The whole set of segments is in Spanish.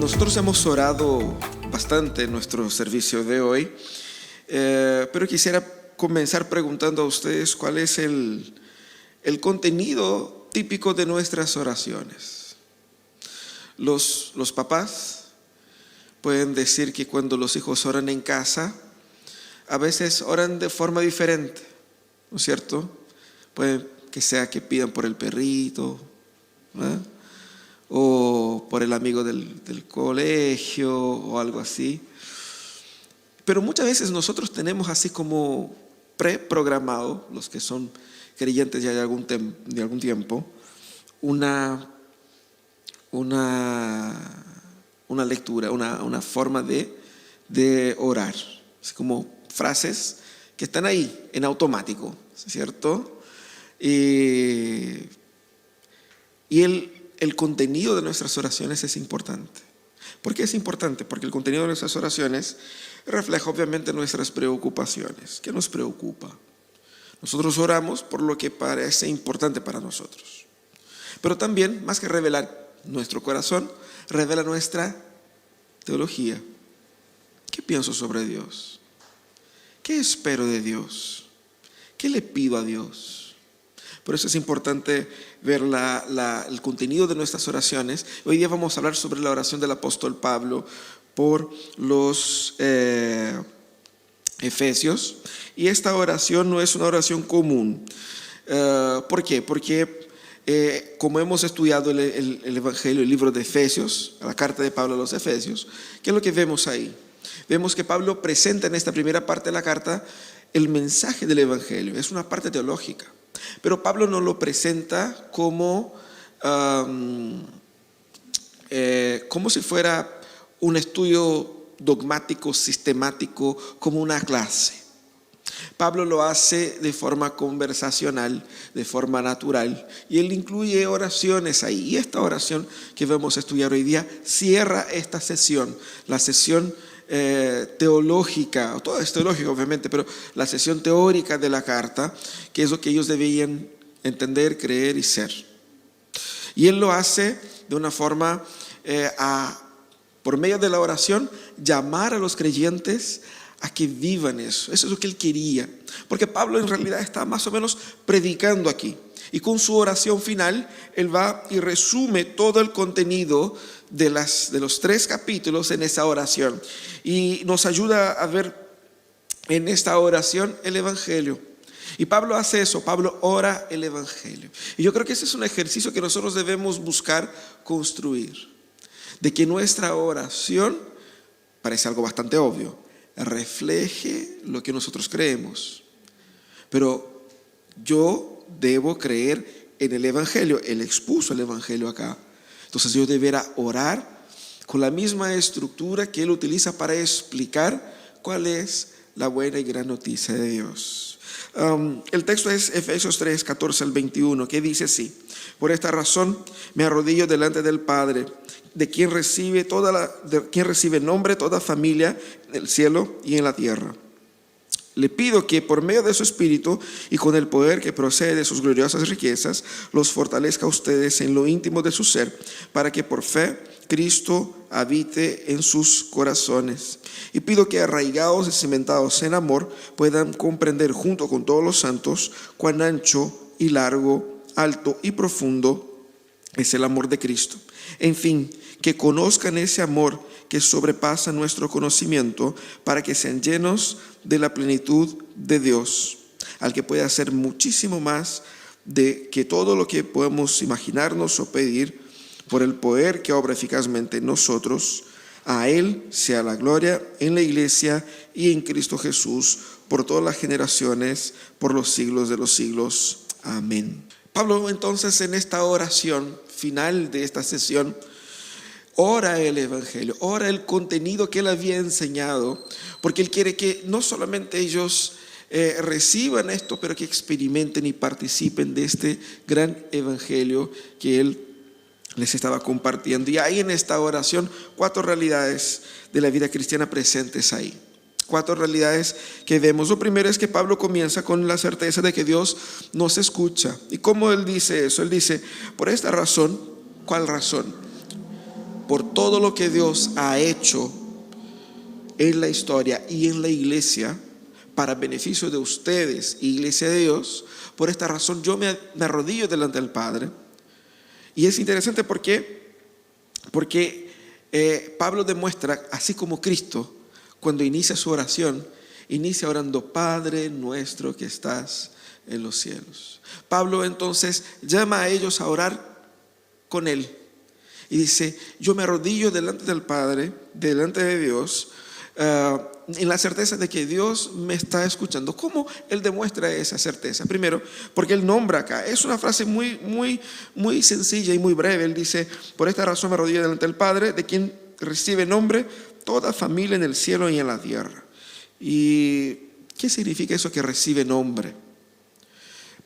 Nosotros hemos orado bastante en nuestro servicio de hoy, pero quisiera comenzar preguntando a ustedes cuál es el contenido típico de nuestras oraciones. Los papás pueden decir que cuando los hijos oran en casa, a veces oran de forma diferente, ¿no es cierto? Puede que sea que pidan por el perrito, ¿eh? O por el amigo del colegio o algo así. Pero muchas veces nosotros tenemos así como preprogramado, los que son creyentes ya de algún tiempo, una lectura, una forma de orar, así como frases que están ahí en automático, ¿cierto? Y el contenido de nuestras oraciones es importante. ¿Por qué es importante? Porque el contenido de nuestras oraciones refleja obviamente nuestras preocupaciones. ¿Qué nos preocupa? Nosotros oramos por lo que parece importante para nosotros. Pero también, más que revelar nuestro corazón, revela nuestra teología. ¿Qué pienso sobre Dios? ¿Qué espero de Dios? ¿Qué le pido a Dios? Por eso es importante ver el contenido de nuestras oraciones. Hoy día vamos a hablar sobre la oración del apóstol Pablo por los Efesios. Y esta oración no es una oración común. ¿Por qué? Porque como hemos estudiado el Evangelio, el libro de Efesios, la carta de Pablo a los Efesios, ¿qué es lo que vemos ahí? Vemos que Pablo presenta en esta primera parte de la carta el mensaje del Evangelio. Es una parte teológica. Pero Pablo no lo presenta como si fuera un estudio dogmático, sistemático, como una clase. Pablo lo hace de forma conversacional, de forma natural, y él incluye oraciones ahí. Y esta oración que vamos a estudiar hoy día cierra esta sesión, la sesión teológica, todo es teológico obviamente, pero la sesión teórica de la carta, que es lo que ellos debían entender, creer y ser. Y él lo hace de una forma por medio de la oración, llamar a los creyentes a que vivan eso. Eso es lo que él quería, porque Pablo en realidad está más o menos predicando aquí, y con su oración final él va y resume todo el contenido de los 3 capítulos en esa oración, y nos ayuda a ver en esta oración el Evangelio. Y Pablo hace eso, Pablo ora el Evangelio. Y yo creo que ese es un ejercicio que nosotros debemos buscar construir, de que nuestra oración, parece algo bastante obvio, refleje lo que nosotros creemos. Pero yo debo creer en el Evangelio. Él expuso el Evangelio acá. Entonces yo debería orar con la misma estructura que él utiliza para explicar cuál es la buena y gran noticia de Dios. El texto es Efesios 3, 14 al 21, que dice así: por esta razón me arrodillo delante del Padre, de quien recibe nombre toda familia en el cielo y en la tierra. Le pido que por medio de su Espíritu y con el poder que procede de sus gloriosas riquezas, los fortalezca a ustedes en lo íntimo de su ser, para que por fe Cristo habite en sus corazones. Y pido que arraigados y cimentados en amor puedan comprender junto con todos los santos cuán ancho y largo, alto y profundo es el amor de Cristo. En fin, que conozcan ese amor que sobrepasa nuestro conocimiento, para que sean llenos de la plenitud de Dios, al que puede hacer muchísimo más de que todo lo que podemos imaginarnos o pedir, por el poder que obra eficazmente en nosotros. A Él sea la gloria en la iglesia y en Cristo Jesús por todas las generaciones, por los siglos de los siglos. Amén. Pablo entonces en esta oración final de esta sesión ora el Evangelio, ora el contenido que él había enseñado, porque él quiere que no solamente ellos reciban esto, pero que experimenten y participen de este gran Evangelio que él les estaba compartiendo. Y hay en esta oración 4 realidades de la vida cristiana presentes ahí. 4 realidades que vemos. Lo primero es que Pablo comienza con la certeza de que Dios nos escucha. ¿Y cómo él dice eso? Él dice, por esta razón. ¿Cuál razón? por todo lo que Dios ha hecho en la historia y en la iglesia para beneficio de ustedes, iglesia de Dios. Por esta razón yo me arrodillo delante del Padre. Y es interesante porque Pablo demuestra, así como Cristo, cuando inicia su oración, inicia orando: Padre nuestro que estás en los cielos. Pablo entonces llama a ellos a orar con él y dice: yo me arrodillo delante del Padre, delante de Dios, en la certeza de que Dios me está escuchando. ¿Cómo él demuestra esa certeza? Primero, porque él nombra acá, es una frase muy sencilla y muy breve. Él dice: por esta razón me arrodillo delante del Padre, de quien recibe nombre toda familia en el cielo y en la tierra. ¿Y qué significa eso, que recibe nombre?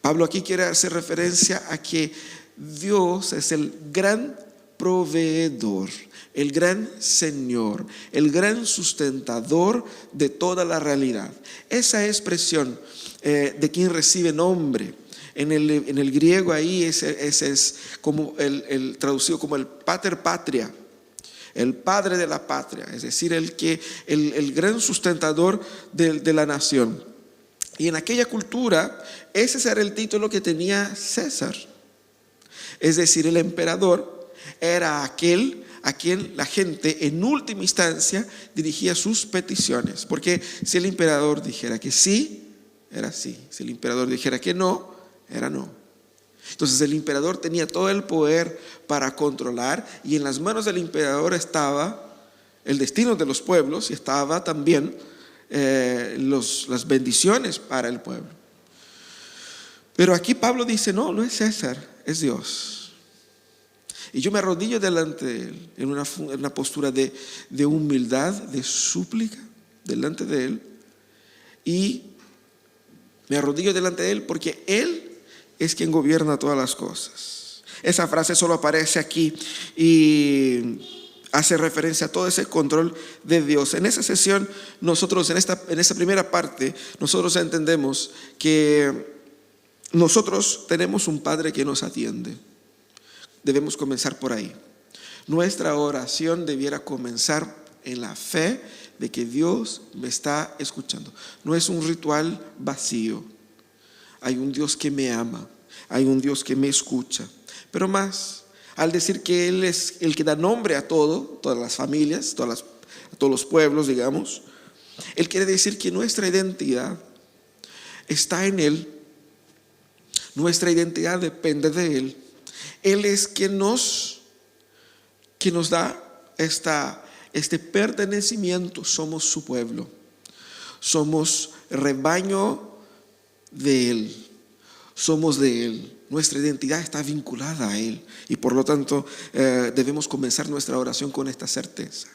Pablo aquí quiere hacer referencia a que Dios es el gran proveedor, el gran Señor, el gran sustentador de toda la realidad. Esa expresión de quien recibe nombre, en el griego ahí ese es como el traducido como el pater patria, el padre de la patria, es decir, el gran sustentador de la nación. Y en aquella cultura ese era el título que tenía César. Es decir, el emperador era aquel a quien la gente en última instancia dirigía sus peticiones. Porque si el emperador dijera que sí, era sí. Si el emperador dijera que no, era no. Entonces el emperador tenía todo el poder para controlar, y en las manos del emperador estaba el destino de los pueblos y estaba también las bendiciones para el pueblo. Pero aquí Pablo dice: no es César, es Dios. Y yo me arrodillo delante de él en una postura de humildad, de súplica delante de él, y me arrodillo delante de él porque él es quien gobierna todas las cosas. Esa frase solo aparece aquí y hace referencia a todo ese control de Dios. En esa sesión nosotros, en esta primera parte, nosotros entendemos que nosotros tenemos un Padre que nos atiende. Debemos comenzar por ahí. Nuestra oración debiera comenzar en la fe de que Dios me está escuchando. No es un ritual vacío. Hay un Dios que me ama, hay un Dios que me escucha. Pero más, al decir que Él es el que da nombre a todas las familias, a todos los pueblos, digamos, Él quiere decir que nuestra identidad está en Él. Nuestra identidad depende de Él. Él es quien nos da este pertenecimiento. Somos su pueblo, somos rebaño de Él, somos de Él. Nuestra identidad está vinculada a Él, y por lo tanto debemos comenzar nuestra oración con esta certeza.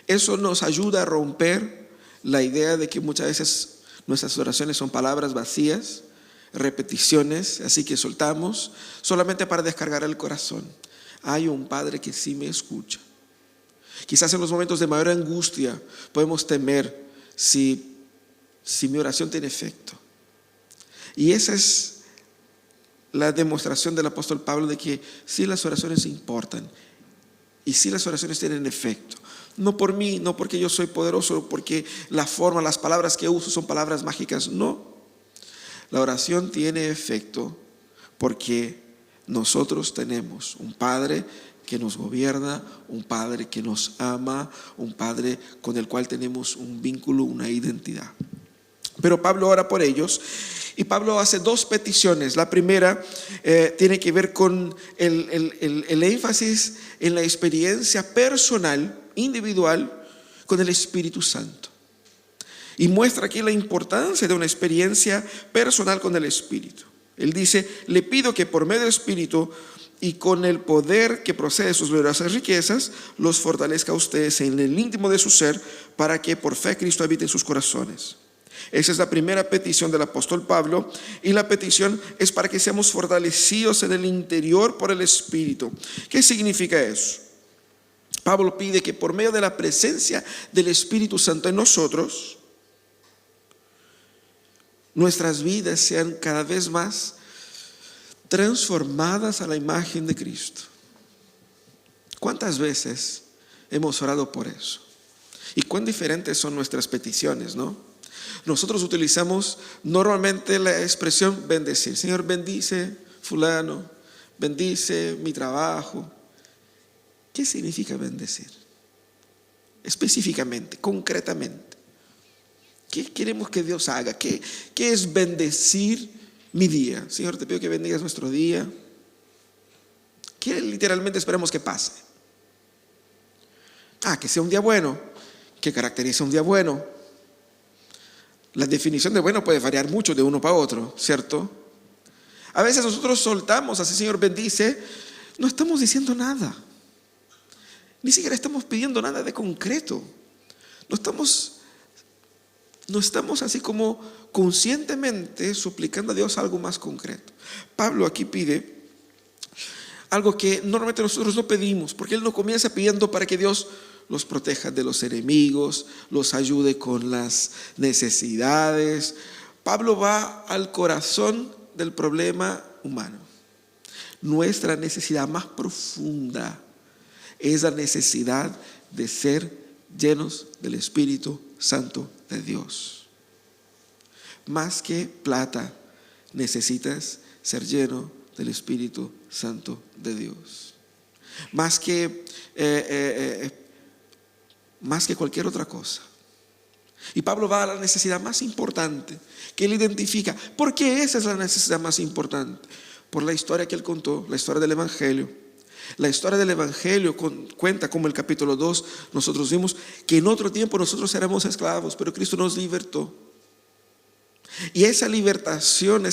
Eso nos ayuda a romper la idea de que muchas veces nuestras oraciones son palabras vacías, repeticiones, así que soltamos solamente para descargar el corazón. Hay un Padre que sí me escucha. Quizás en los momentos de mayor angustia podemos temer si mi oración tiene efecto. Y esa es la demostración del apóstol Pablo de que sí, las oraciones importan, y sí, las oraciones tienen efecto. No por mí, no porque yo soy poderoso, porque las palabras que uso son palabras mágicas. No. La oración tiene efecto porque nosotros tenemos un Padre que nos gobierna, un Padre que nos ama, un Padre con el cual tenemos un vínculo, una identidad. Pero Pablo ora por ellos, y Pablo hace dos peticiones. La primera tiene que ver con el énfasis en la experiencia personal, individual, con el Espíritu Santo. Y muestra aquí la importancia de una experiencia personal con el Espíritu. Él dice: le pido que por medio del Espíritu y con el poder que procede de sus gloriosas riquezas, los fortalezca a ustedes en el íntimo de su ser, para que por fe Cristo habite en sus corazones. Esa es la primera petición del apóstol Pablo, y la petición es para que seamos fortalecidos en el interior por el Espíritu. ¿Qué significa eso? Pablo pide que por medio de la presencia del Espíritu Santo en nosotros, nuestras vidas sean cada vez más transformadas a la imagen de Cristo. ¿Cuántas veces hemos orado por eso? Y cuán diferentes son nuestras peticiones, ¿no? Nosotros utilizamos normalmente la expresión bendecir. Señor, bendice fulano, bendice mi trabajo. ¿Qué significa bendecir? Específicamente, concretamente. ¿Qué queremos que Dios haga? ¿Qué es bendecir mi día? Señor, te pido que bendigas nuestro día. ¿Qué literalmente esperamos que pase? Que sea un día bueno. ¿Qué caracteriza un día bueno? La definición de bueno puede variar mucho de uno para otro, ¿cierto? A veces nosotros soltamos así, Señor, bendice. No estamos diciendo nada. Ni siquiera estamos pidiendo nada de concreto. No estamos así como conscientemente suplicando a Dios algo más concreto. Pablo aquí pide algo que normalmente nosotros no pedimos, porque él no comienza pidiendo para que Dios los proteja de los enemigos, los ayude con las necesidades. Pablo va al corazón del problema humano. Nuestra necesidad más profunda es la necesidad de ser llenos del Espíritu Santo de Dios. Más que plata, necesitas ser lleno del Espíritu Santo de Dios. Más que cualquier otra cosa. Y Pablo va a la necesidad más importante que él identifica. ¿Por qué esa es la necesidad más importante? Por la historia que él contó, la historia del Evangelio. La historia del Evangelio cuenta como el capítulo 2, nosotros vimos que en otro tiempo nosotros éramos esclavos, pero Cristo nos libertó. Y esa liberación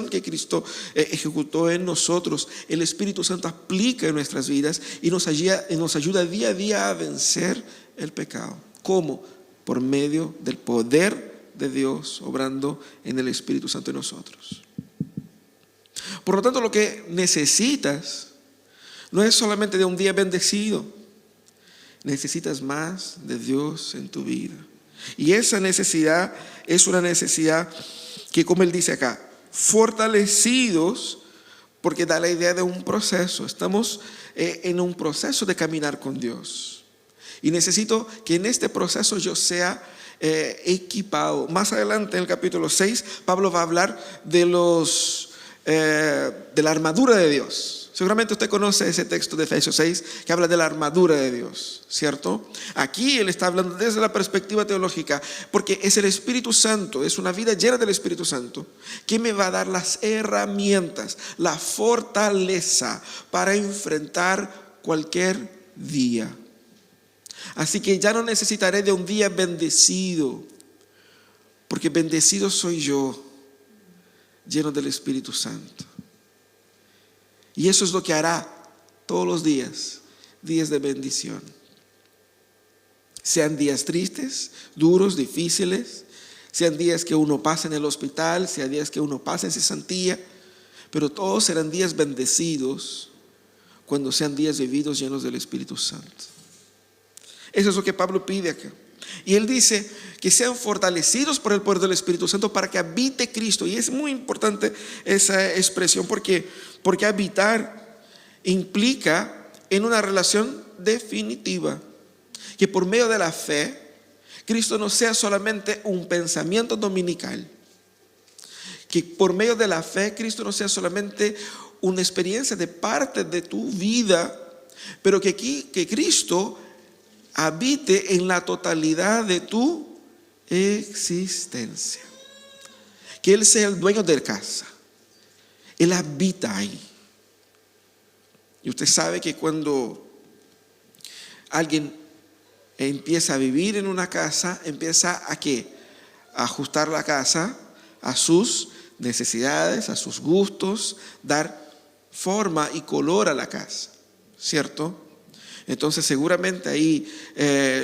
que Cristo ejecutó en nosotros, el Espíritu Santo aplica en nuestras vidas y nos ayuda día a día a vencer el pecado. ¿Cómo? Por medio del poder de Dios obrando en el Espíritu Santo en nosotros. Por lo tanto, lo que necesitas no es solamente de un día bendecido. Necesitas más de Dios en tu vida. Y esa necesidad es una necesidad que, como él dice acá, fortalecidos, porque da la idea de un proceso. Estamos en un proceso de caminar con Dios. Y necesito que en este proceso yo sea equipado. Más adelante en el capítulo 6, Pablo va a hablar de la armadura de Dios. Seguramente usted conoce ese texto de Efesios 6 que habla de la armadura de Dios, ¿cierto? Aquí él está hablando desde la perspectiva teológica, porque es el Espíritu Santo, es una vida llena del Espíritu Santo que me va a dar las herramientas, la fortaleza para enfrentar cualquier día. Así que ya no necesitaré de un día bendecido, porque bendecido soy yo, lleno del Espíritu Santo. Y eso es lo que hará todos los días de bendición. Sean días tristes, duros, difíciles, sean días que uno pasa en el hospital, sean días que uno pasa en cesantía, pero todos serán días bendecidos cuando sean días vividos llenos del Espíritu Santo. Eso es lo que Pablo pide acá. Y él dice que sean fortalecidos por el poder del Espíritu Santo para que habite Cristo. Y es muy importante esa expresión porque habitar implica en una relación definitiva. Que por medio de la fe, Cristo no sea solamente un pensamiento dominical. Que por medio de la fe, Cristo no sea solamente una experiencia de parte de tu vida, pero que Cristo habite en la totalidad de tu existencia. Que Él sea el dueño de casa. Él habita ahí. Y usted sabe que cuando alguien empieza a vivir en una casa, empieza a ¿qué? A ajustar la casa a sus necesidades, a sus gustos, dar forma y color a la casa, ¿cierto? Entonces seguramente ahí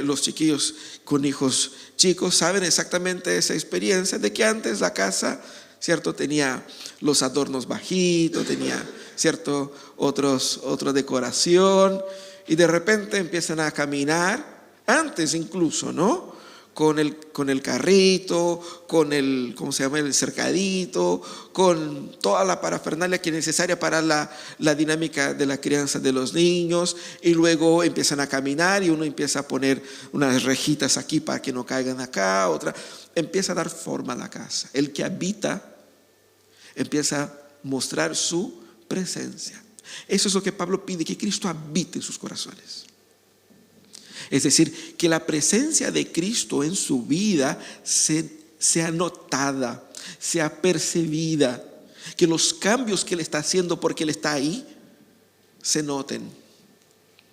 los chiquillos con hijos chicos saben exactamente esa experiencia de que antes la casa, ¿cierto? Tenía los adornos bajitos, tenía, ¿cierto? Otra decoración, y de repente empiezan a caminar, antes incluso, ¿no? con el carrito, con el, ¿cómo se llama?, el cercadito, con toda la parafernalia que es necesaria para la dinámica de la crianza de los niños, y luego empiezan a caminar y uno empieza a poner unas rejitas aquí para que no caigan acá, otra, empieza a dar forma a la casa. El que habita empieza a mostrar su presencia. Eso es lo que Pablo pide, que Cristo habite en sus corazones. Es decir, que la presencia de Cristo en su vida sea notada, sea percibida, que los cambios que Él está haciendo porque Él está ahí se noten.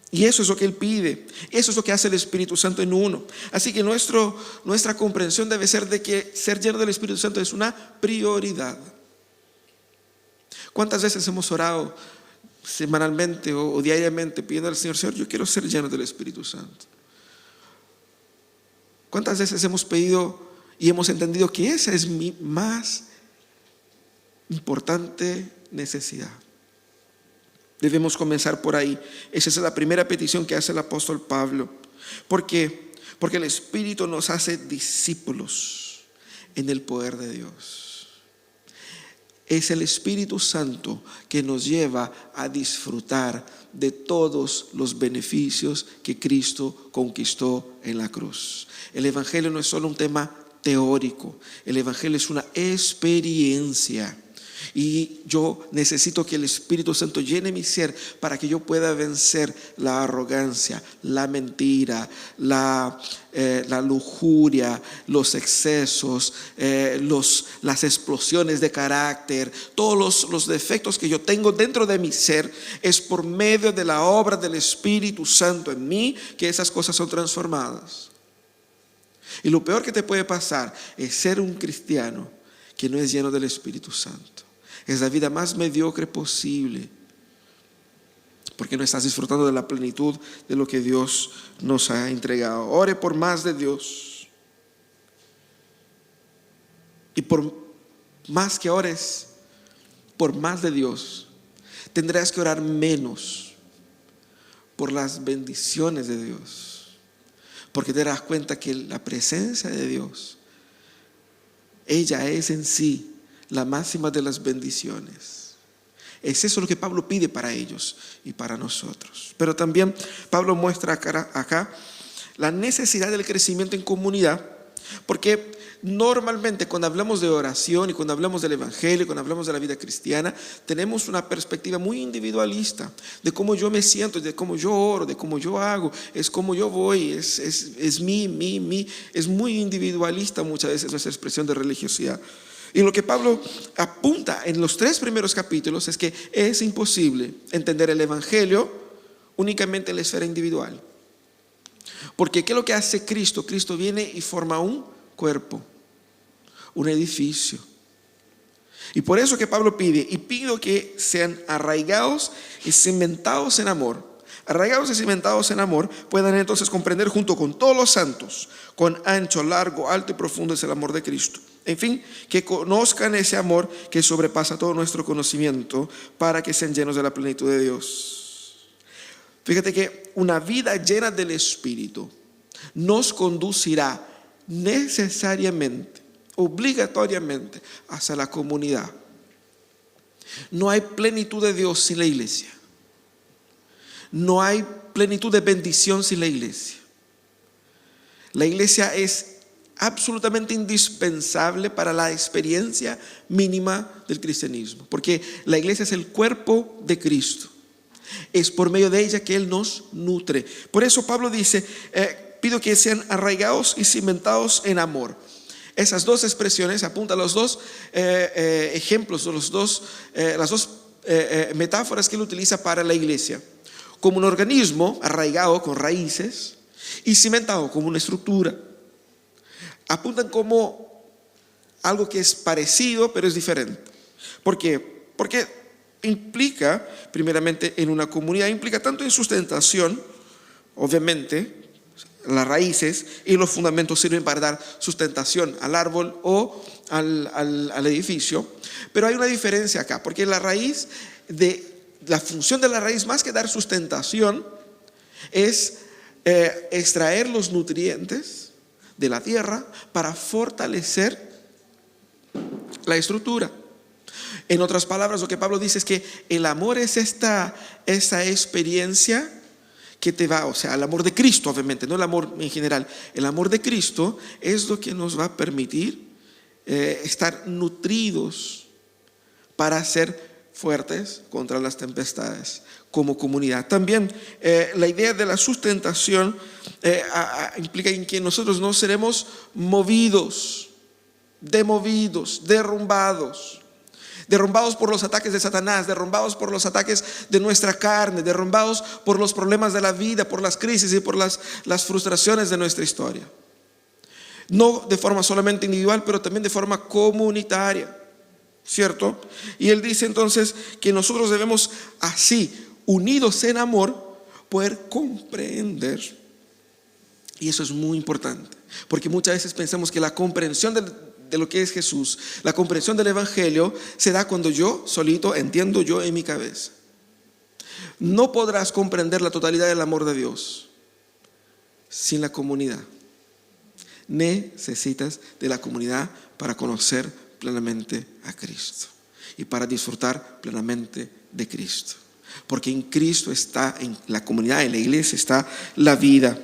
Y eso es lo que Él pide, eso es lo que hace el Espíritu Santo en uno. Así que nuestra comprensión debe ser de que ser lleno del Espíritu Santo es una prioridad. ¿Cuántas veces hemos orado semanalmente o diariamente pidiendo al Señor, yo quiero ser lleno del Espíritu Santo? ¿Cuántas veces hemos pedido y hemos entendido que esa es mi más importante necesidad? Debemos comenzar por ahí. Esa es la primera petición que hace el apóstol Pablo. ¿Por qué? Porque el Espíritu nos hace discípulos en el poder de Dios. Es el Espíritu Santo que nos lleva a disfrutar de todos los beneficios que Cristo conquistó en la cruz. El Evangelio no es solo un tema teórico, el Evangelio es una experiencia. Y yo necesito que el Espíritu Santo llene mi ser para que yo pueda vencer la arrogancia, la mentira, la lujuria, los excesos, las explosiones de carácter, todos los defectos que yo tengo dentro de mi ser. Es por medio de la obra del Espíritu Santo en mí que esas cosas son transformadas. Y lo peor que te puede pasar es ser un cristiano que no es lleno del Espíritu Santo. Es la vida más mediocre posible, porque no estás disfrutando de la plenitud de lo que Dios nos ha entregado. Ore por más de Dios. Y por más que ores por más de Dios, tendrás que orar menos por las bendiciones de Dios, porque te darás cuenta que la presencia de Dios, ella es en sí la máxima de las bendiciones. Es eso lo que Pablo pide para ellos y para nosotros. Pero también Pablo muestra acá la necesidad del crecimiento en comunidad, porque normalmente cuando hablamos de oración y cuando hablamos del Evangelio y cuando hablamos de la vida cristiana, tenemos una perspectiva muy individualista de cómo yo me siento, de cómo yo oro, de cómo yo hago, es como yo voy, es mí, es muy individualista muchas veces nuestra expresión de religiosidad. Y lo que Pablo apunta en los 3 primeros capítulos es que es imposible entender el Evangelio únicamente en la esfera individual. Porque ¿qué es lo que hace Cristo? Cristo viene y forma un cuerpo, un edificio. Y por eso que Pablo pide, y pido que sean arraigados y cimentados en amor. Arraigados y cimentados en amor, puedan entonces comprender junto con todos los santos, con ancho, largo, alto y profundo es el amor de Cristo. En fin, que conozcan ese amor que sobrepasa todo nuestro conocimiento, para que sean llenos de la plenitud de Dios. Fíjate que una vida llena del Espíritu nos conducirá necesariamente, obligatoriamente, hacia la comunidad. No hay plenitud de Dios sin la iglesia. No hay plenitud de bendición sin la iglesia. La iglesia es absolutamente indispensable para la experiencia mínima del cristianismo, porque la iglesia es el cuerpo de Cristo. Es por medio de ella que Él nos nutre. Por eso Pablo dice, pido que sean arraigados y cimentados en amor. Esas dos expresiones apuntan a los dos ejemplos, las dos metáforas que Él utiliza para la iglesia. Como un organismo arraigado con raíces y cimentado como una estructura. Apuntan como algo que es parecido pero es diferente. ¿Por qué? Porque implica, primeramente en una comunidad, implica tanto en sustentación, obviamente, las raíces y los fundamentos sirven para dar sustentación al árbol o al edificio, pero hay una diferencia acá, porque la función de la raíz, más que dar sustentación, es extraer los nutrientes de la tierra para fortalecer la estructura. En otras palabras, lo que Pablo dice es que el amor es esa experiencia que te va, o sea, el amor de Cristo, obviamente, no el amor en general. El amor de Cristo es lo que nos va a permitir estar nutridos para ser fuertes contra las tempestades como comunidad. También la idea de la sustentación implica en que nosotros no seremos movidos, demovidos, derrumbados por los ataques de Satanás, derrumbados por los ataques de nuestra carne, derrumbados por los problemas de la vida, por las crisis y por las frustraciones de nuestra historia. No de forma solamente individual, pero también de forma comunitaria, ¿cierto? Y él dice entonces que nosotros debemos así, unidos en amor, poder comprender. Y eso es muy importante, porque muchas veces pensamos que la comprensión de lo que es Jesús, la comprensión del Evangelio se da cuando yo solito entiendo yo en mi cabeza. No podrás comprender la totalidad del amor de Dios sin la comunidad. Necesitas de la comunidad para conocer plenamente a Cristo y para disfrutar plenamente de Cristo, porque en Cristo está, en la comunidad, en la iglesia está la vida.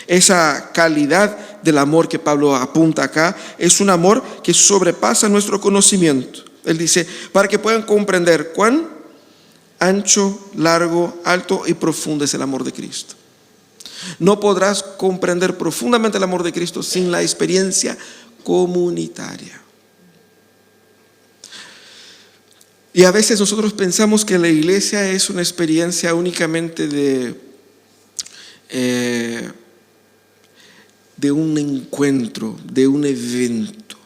Esa calidad del amor que Pablo apunta acá es un amor que sobrepasa nuestro conocimiento. Él dice, para que puedan comprender cuán ancho, largo, alto y profundo es el amor de Cristo. No podrás comprender profundamente el amor de Cristo sin la experiencia comunitaria. Y a veces nosotros pensamos que la iglesia es una experiencia únicamente de un encuentro, de un evento.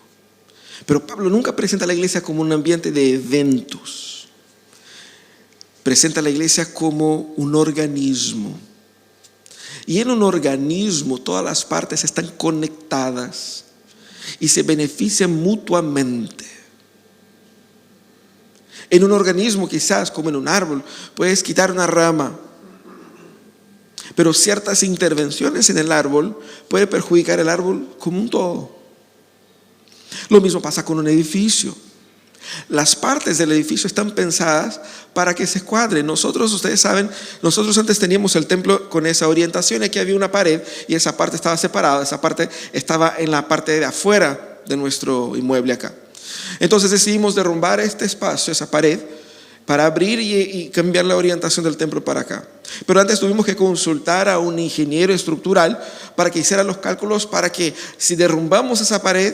Pero Pablo nunca presenta a la iglesia como un ambiente de eventos. Presenta a la iglesia como un organismo. Y en un organismo todas las partes están conectadas y se benefician mutuamente. En un organismo, quizás como en un árbol, puedes quitar una rama, pero ciertas intervenciones en el árbol pueden perjudicar el árbol como un todo. Lo mismo pasa con un edificio. Las partes del edificio están pensadas para que se cuadren. Ustedes saben, nosotros antes teníamos el templo con esa orientación. Aquí había una pared y esa parte estaba separada. Esa parte estaba en la parte de afuera de nuestro inmueble acá. Entonces decidimos derrumbar este espacio, esa pared, para abrir y cambiar la orientación del templo para acá. Pero antes tuvimos que consultar a un ingeniero estructural para que hiciera los cálculos para que si derrumbamos esa pared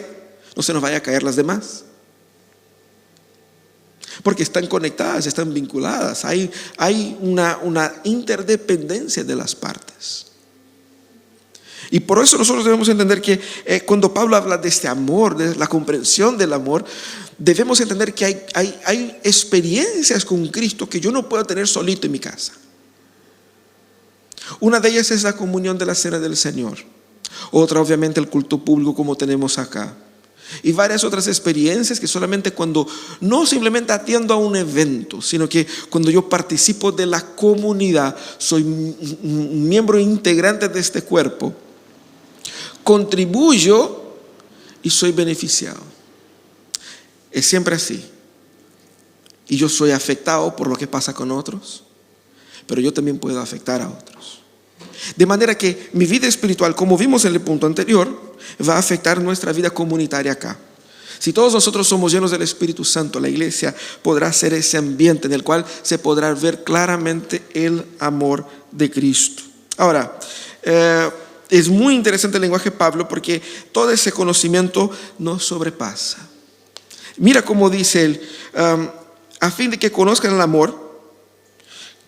no se nos vaya a caer las demás. Porque están conectadas, están vinculadas. Hay una interdependencia de las partes. Y por eso nosotros debemos entender que cuando Pablo habla de este amor, de la comprensión del amor, debemos entender que hay experiencias con Cristo que yo no puedo tener solito en mi casa. Una de ellas es la comunión de la cena del Señor. Otra, obviamente, el culto público como tenemos acá. Y varias otras experiencias que solamente cuando no simplemente atiendo a un evento, sino que cuando yo participo de la comunidad, soy un miembro integrante de este cuerpo, contribuyo y soy beneficiado. Es siempre así. Y yo soy afectado por lo que pasa con otros, pero yo también puedo afectar a otros. De manera que mi vida espiritual, como vimos en el punto anterior, va a afectar nuestra vida comunitaria acá. Si todos nosotros somos llenos del Espíritu Santo, la iglesia podrá ser ese ambiente en el cual se podrá ver claramente el amor de Cristo. Ahora, es muy interesante el lenguaje de Pablo porque todo ese conocimiento nos sobrepasa. Mira cómo dice él, a fin de que conozcan el amor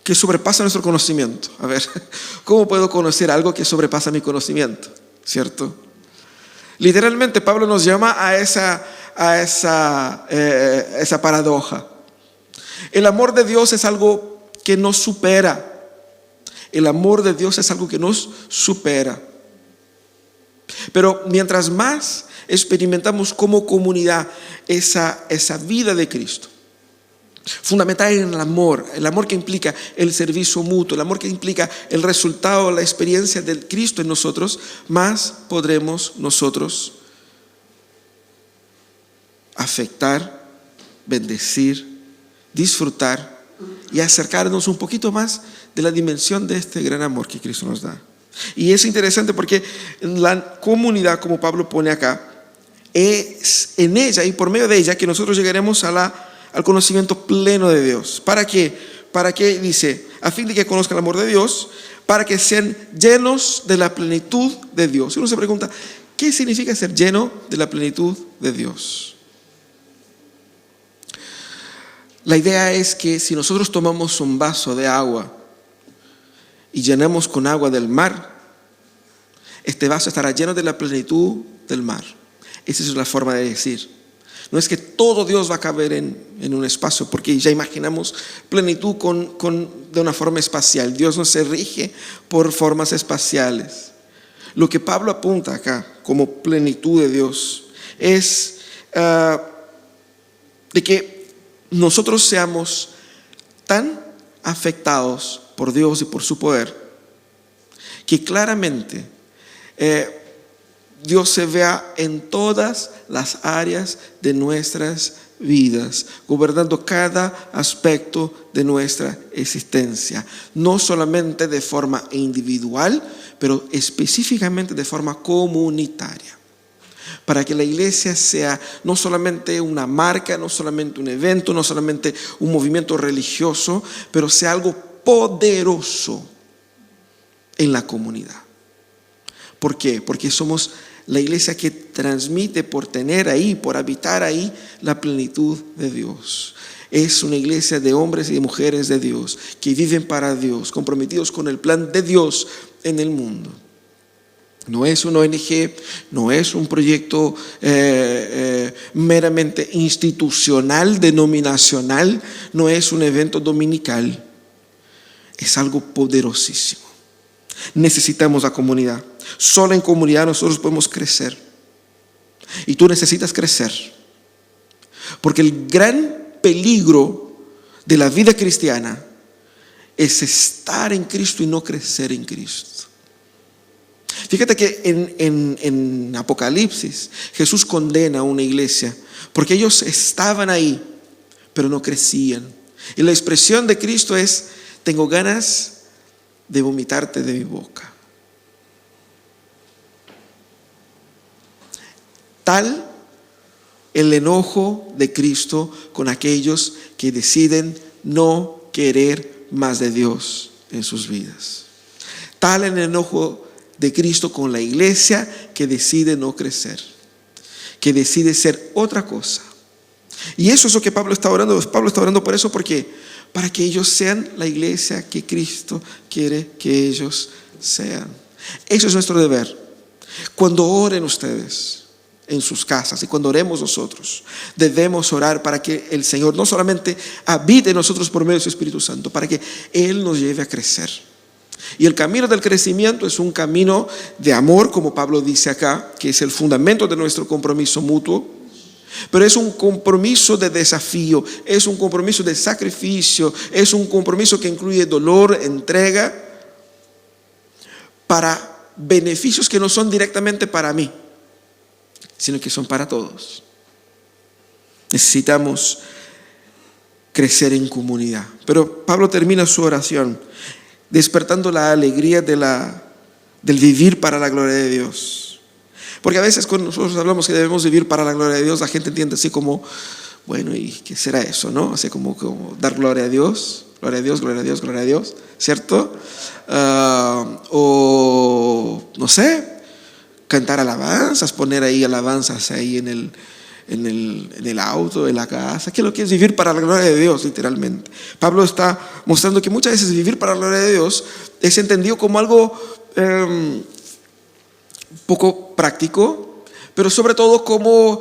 que sobrepasa nuestro conocimiento. A ver, ¿cómo puedo conocer algo que sobrepasa mi conocimiento? ¿Cierto? Literalmente Pablo nos llama a esa paradoja. El amor de Dios es algo que nos supera. El amor de Dios es algo que nos supera. Pero mientras más experimentamos como comunidad esa vida de Cristo, fundamentada en el amor que implica el servicio mutuo, el amor que implica el resultado, la experiencia del Cristo en nosotros, más podremos nosotros afectar, bendecir, disfrutar y acercarnos un poquito más de la dimensión de este gran amor que Cristo nos da. Y es interesante porque la comunidad, como Pablo pone acá, es en ella y por medio de ella que nosotros llegaremos al conocimiento pleno de Dios. ¿Para qué? ¿Para qué? Dice, a fin de que conozcan el amor de Dios, para que sean llenos de la plenitud de Dios. Y uno se pregunta, ¿qué significa ser lleno de la plenitud de Dios? La idea es que si nosotros tomamos un vaso de agua y llenamos con agua del mar, este vaso estará lleno de la plenitud del mar. Esa es la forma de decir. No es que todo Dios va a caber en un espacio, porque ya imaginamos plenitud de una forma espacial. Dios no se rige por formas espaciales. Lo que Pablo apunta acá como plenitud de Dios es de que nosotros seamos tan afectados por Dios y por su poder que claramente Dios se vea en todas las áreas de nuestras vidas, gobernando cada aspecto de nuestra existencia, no solamente de forma individual, pero específicamente de forma comunitaria. Para que la iglesia sea no solamente una marca, no solamente un evento, no solamente un movimiento religioso, pero sea algo poderoso en la comunidad. ¿Por qué? Porque somos la iglesia que transmite por tener ahí, por habitar ahí, la plenitud de Dios. Es una iglesia de hombres y de mujeres de Dios, que viven para Dios, comprometidos con el plan de Dios en el mundo. No es una ONG, no es un proyecto meramente institucional, denominacional, no es un evento dominical. Es algo poderosísimo. Necesitamos la comunidad. Solo en comunidad nosotros podemos crecer. Y tú necesitas crecer. Porque el gran peligro de la vida cristiana es estar en Cristo y no crecer en Cristo. Fíjate que en Apocalipsis Jesús condena a una iglesia porque ellos estaban ahí, pero no crecían. Y la expresión de Cristo es: tengo ganas de vomitarte de mi boca. Tal el enojo de Cristo con aquellos que deciden no querer más de Dios en sus vidas. Tal el enojo de Cristo con la iglesia que decide no crecer, que decide ser otra cosa. Y eso es lo que Pablo está orando. Pablo está orando por eso, porque para que ellos sean la iglesia que Cristo quiere que ellos sean. Eso es nuestro deber. Cuando oren ustedes en sus casas y cuando oremos nosotros, debemos orar para que el Señor no solamente habite en nosotros por medio de su Espíritu Santo, para que Él nos lleve a crecer. Y el camino del crecimiento es un camino de amor, como Pablo dice acá, que es el fundamento de nuestro compromiso mutuo. Pero es un compromiso de desafío, es un compromiso de sacrificio, es un compromiso que incluye dolor, entrega, para beneficios que no son directamente para mí, sino que son para todos. Necesitamos crecer en comunidad. Pero Pablo termina su oración despertando la alegría del vivir para la gloria de Dios. Porque a veces cuando nosotros hablamos que debemos vivir para la gloria de Dios, la gente entiende así como, bueno, ¿y qué será eso, no? Así como dar gloria a Dios, gloria a Dios, gloria a Dios, gloria a Dios, ¿cierto? O no sé, cantar alabanzas, poner ahí alabanzas ahí en el auto, en la casa. ¿Qué es lo que es vivir para la gloria de Dios, literalmente? Pablo está mostrando que muchas veces vivir para la gloria de Dios es entendido como algo poco práctico, pero sobre todo como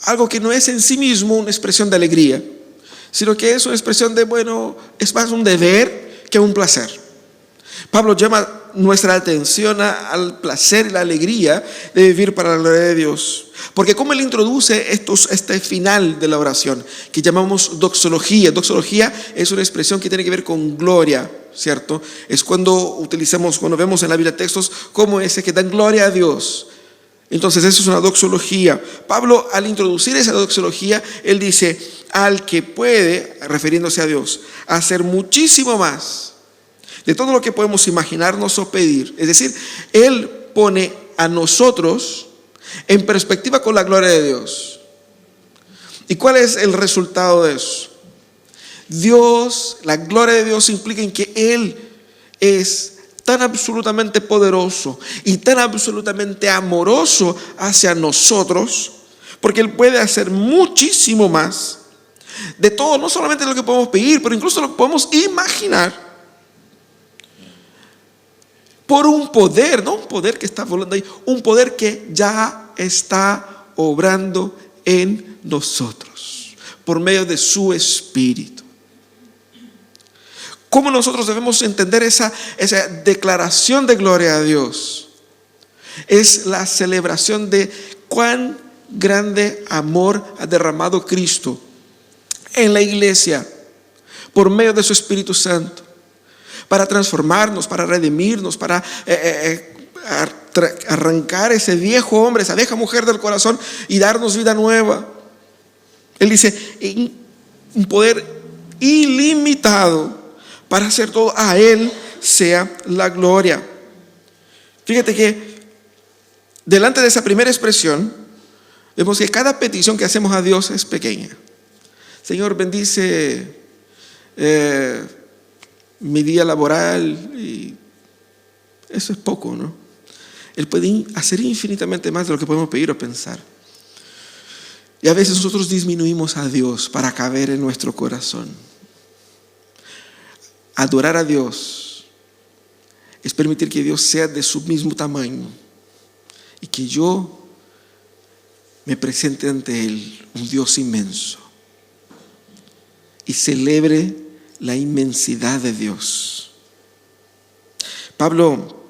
algo que no es en sí mismo una expresión de alegría, sino que es una expresión de, bueno, es más un deber que un placer. Pablo llama nuestra atención al placer y la alegría de vivir para la gloria de Dios. Porque como Él introduce este final de la oración, que llamamos doxología. Doxología es una expresión que tiene que ver con gloria, ¿cierto? Es cuando vemos en la Biblia textos como ese que dan gloria a Dios. Entonces eso es una doxología. Pablo, al introducir esa doxología, él dice: al que puede, refiriéndose a Dios, hacer muchísimo más de todo lo que podemos imaginarnos o pedir. Es decir, Él pone a nosotros en perspectiva con la gloria de Dios. ¿Y cuál es el resultado de eso? La gloria de Dios implica en que Él es tan absolutamente poderoso y tan absolutamente amoroso hacia nosotros, porque Él puede hacer muchísimo más de todo, no solamente lo que podemos pedir, pero incluso lo que podemos imaginar, por un poder, no un poder que está volando ahí, un poder que ya está obrando en nosotros, por medio de su Espíritu. ¿Cómo nosotros debemos entender esa declaración de gloria a Dios? Es la celebración de cuán grande amor ha derramado Cristo en la iglesia por medio de su Espíritu Santo, para transformarnos, para redimirnos, para arrancar ese viejo hombre, esa vieja mujer del corazón y darnos vida nueva. Él dice: un poder ilimitado para hacer todo. A Él sea la gloria. Fíjate que delante de esa primera expresión vemos que cada petición que hacemos a Dios es pequeña. Señor, bendice mi día laboral, y eso es poco, ¿no? Él puede hacer infinitamente más de lo que podemos pedir o pensar. Y a veces nosotros disminuimos a Dios para caber en nuestro corazón. Adorar a Dios es permitir que Dios sea de su mismo tamaño y que yo me presente ante Él, un Dios inmenso, y celebre la inmensidad de Dios. Pablo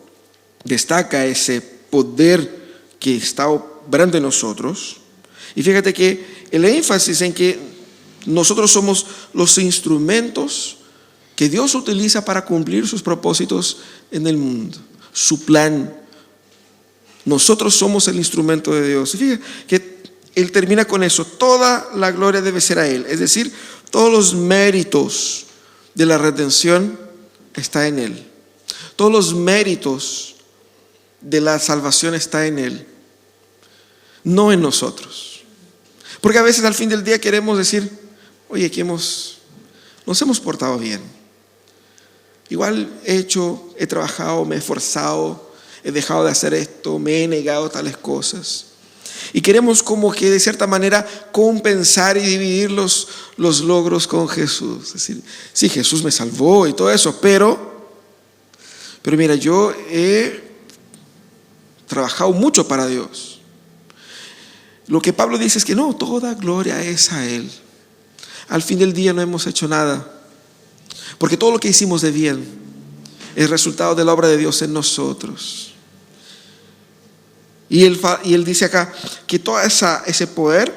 destaca ese poder que está obrando en nosotros, y fíjate que el énfasis en que nosotros somos los instrumentos que Dios utiliza para cumplir sus propósitos en el mundo, su plan. Nosotros somos el instrumento de Dios. Y fíjate que Él termina con eso: toda la gloria debe ser a Él. Es decir, todos los méritos de la redención está en Él. Todos los méritos de la salvación está en Él, no en nosotros. Porque a veces al fin del día queremos decir: oye, que nos hemos portado bien. Igual he trabajado, me he esforzado, he dejado de hacer esto, me he negado tales cosas. Y queremos como que de cierta manera compensar y dividir los logros con Jesús. Es decir, sí, Jesús me salvó y todo eso, pero mira, yo he trabajado mucho para Dios. Lo que Pablo dice es que no, toda gloria es a Él. Al fin del día no hemos hecho nada, porque todo lo que hicimos de bien es resultado de la obra de Dios en nosotros. Y él dice acá que todo ese poder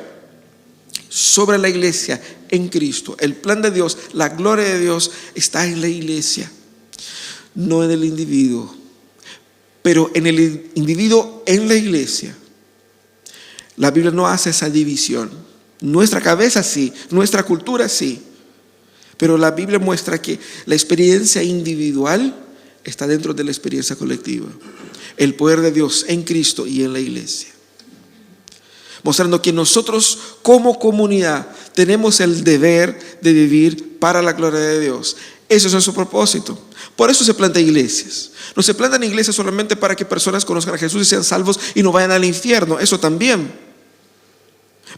sobre la iglesia en Cristo, el plan de Dios, la gloria de Dios está en la iglesia, no en el individuo. Pero en el individuo, en la iglesia, la Biblia no hace esa división. Nuestra cabeza sí, nuestra cultura sí, pero la Biblia muestra que la experiencia individual está dentro de la experiencia colectiva. El poder de Dios en Cristo y en la iglesia, mostrando que nosotros como comunidad tenemos el deber de vivir para la gloria de Dios. Ese es nuestro propósito. Por eso se plantan iglesias. No se plantan iglesias solamente para que personas conozcan a Jesús y sean salvos y no vayan al infierno. Eso también.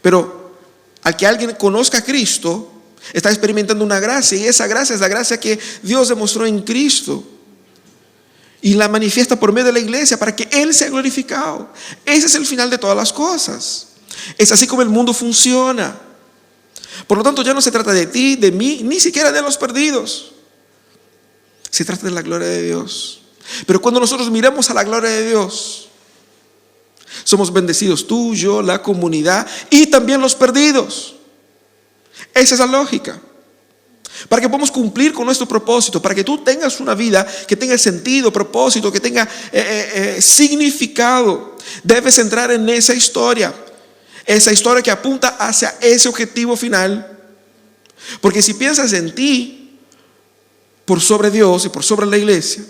Pero al que alguien conozca a Cristo, está experimentando una gracia, y esa gracia es la gracia que Dios demostró en Cristo y la manifiesta por medio de la iglesia para que Él sea glorificado. Ese es el final de todas las cosas. Es así como el mundo funciona. Por lo tanto, ya no se trata de ti, de mí, ni siquiera de los perdidos. Se trata de la gloria de Dios. Pero cuando nosotros miramos a la gloria de Dios, somos bendecidos, tú, yo, la comunidad y también los perdidos. Esa es la lógica. Para que podamos cumplir con nuestro propósito, para que tú tengas una vida que tenga sentido, propósito, que tenga significado, debes entrar en esa historia que apunta hacia ese objetivo final. Porque si piensas en ti por sobre Dios y por sobre la iglesia,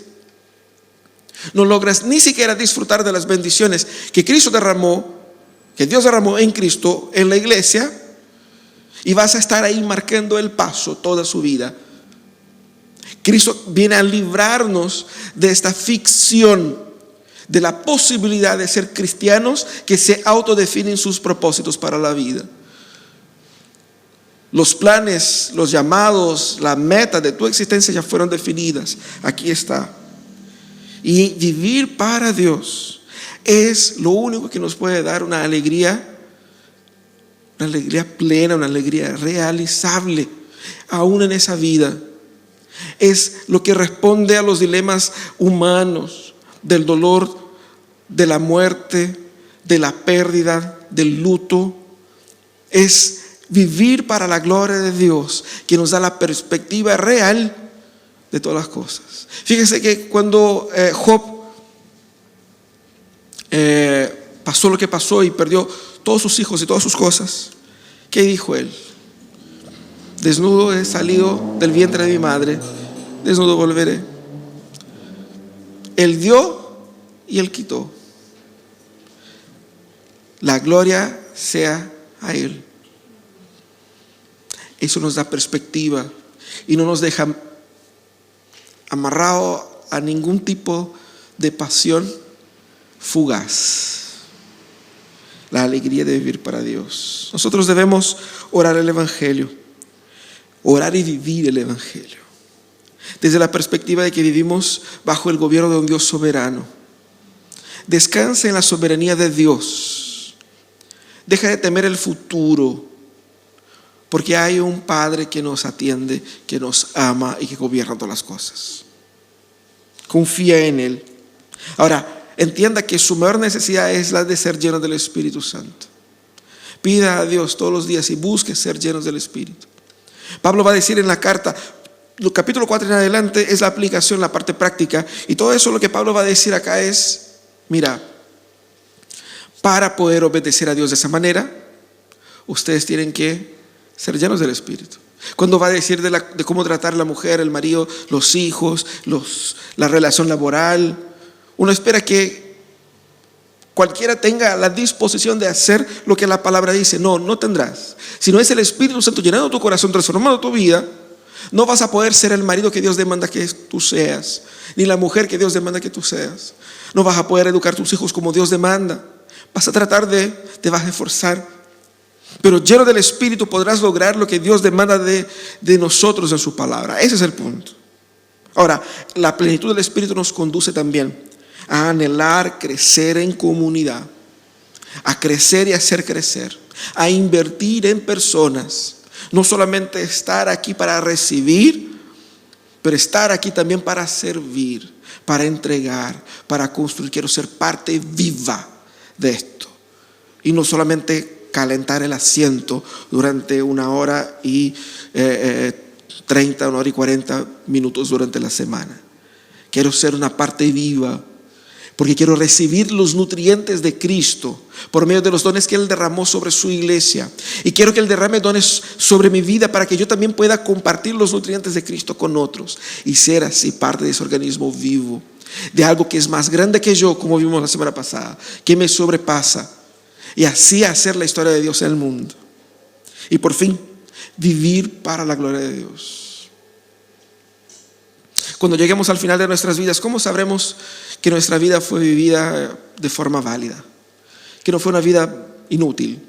no logras ni siquiera disfrutar de las bendiciones que Cristo derramó, que Dios derramó en Cristo, en la iglesia, y vas a estar ahí marcando el paso toda su vida. Cristo viene a librarnos de esta ficción, de la posibilidad de ser cristianos que se autodefinen sus propósitos para la vida. Los planes, los llamados, la meta de tu existencia ya fueron definidas. Aquí está. Y vivir para Dios es lo único que nos puede dar una alegría plena, una alegría realizable, aún en esa vida. Es lo que responde a los dilemas humanos, del dolor, de la muerte, de la pérdida, del luto. Es vivir para la gloria de Dios, que nos da la perspectiva real de todas las cosas. Fíjese que cuando Job pasó lo que pasó y perdió todos sus hijos y todas sus cosas, ¿qué dijo él? Desnudo he salido del vientre de mi madre, desnudo volveré. Él dio y él quitó. La gloria sea a él. Eso nos da perspectiva y no nos deja amarrado a ningún tipo de pasión fugaz. La alegría de vivir para Dios. Nosotros debemos orar el Evangelio, orar y vivir el Evangelio, desde la perspectiva de que vivimos bajo el gobierno de un Dios soberano. Descansa en la soberanía de Dios. Deja de temer el futuro, porque hay un Padre que nos atiende, que nos ama y que gobierna todas las cosas. Confía en Él. Ahora, entienda que su mayor necesidad es la de ser lleno del Espíritu Santo. Pida a Dios todos los días y busque ser llenos del Espíritu. Pablo va a decir en la carta, capítulo 4 en adelante, es la aplicación, la parte práctica. Y todo eso lo que Pablo va a decir acá es, mira, para poder obedecer a Dios de esa manera, ustedes tienen que ser llenos del Espíritu. Cuando va a decir de cómo tratar a la mujer, el marido, los hijos, la relación laboral, uno espera que cualquiera tenga la disposición de hacer lo que la palabra dice. No tendrás. Si no es el Espíritu Santo llenando tu corazón, transformando tu vida, no vas a poder ser el marido que Dios demanda que tú seas, ni la mujer que Dios demanda que tú seas. No vas a poder educar a tus hijos como Dios demanda. Vas a tratar te vas a esforzar, pero lleno del Espíritu podrás lograr lo que Dios demanda de nosotros en su palabra. Ese es el punto. Ahora, la plenitud del Espíritu nos conduce también a anhelar crecer en comunidad, a crecer y hacer crecer, a invertir en personas. No solamente estar aquí para recibir, pero estar aquí también para servir, para entregar, para construir. Quiero ser parte viva de esto y no solamente calentar el asiento durante 1 hora y 30, 1 hora y 40 minutos durante la semana. Quiero ser una parte viva, porque quiero recibir los nutrientes de Cristo por medio de los dones que Él derramó sobre su iglesia. Y quiero que Él derrame dones sobre mi vida para que yo también pueda compartir los nutrientes de Cristo con otros y ser así parte de ese organismo vivo, de algo que es más grande que yo, como vimos la semana pasada, que me sobrepasa, y así hacer la historia de Dios en el mundo. Y por fin, vivir para la gloria de Dios. Cuando lleguemos al final de nuestras vidas, ¿cómo sabremos que nuestra vida fue vivida de forma válida? Que no fue una vida inútil.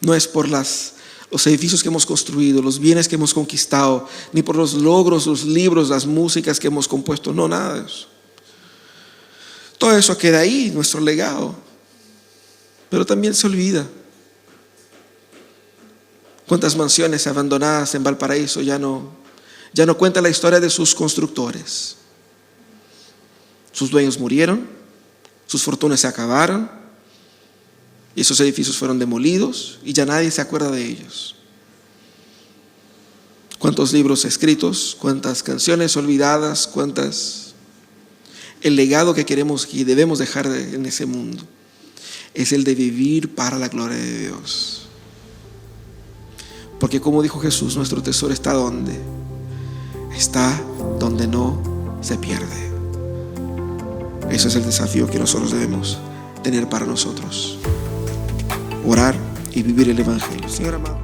No es por los edificios que hemos construido, los bienes que hemos conquistado, ni por los logros, los libros, las músicas que hemos compuesto. No, nada de eso. Todo eso queda ahí, nuestro legado. Pero también se olvida. ¿Cuántas mansiones abandonadas en Valparaíso ya no Ya no cuenta la historia de sus constructores. Sus dueños murieron, sus fortunas se acabaron, y esos edificios fueron demolidos y ya nadie se acuerda de ellos. Cuántos libros escritos, cuántas canciones olvidadas, el legado que queremos y debemos dejar en ese mundo es el de vivir para la gloria de Dios. Porque como dijo Jesús, nuestro tesoro está donde no se pierde. Ese es el desafío que nosotros debemos tener para nosotros: orar y vivir el Evangelio. Señor amado.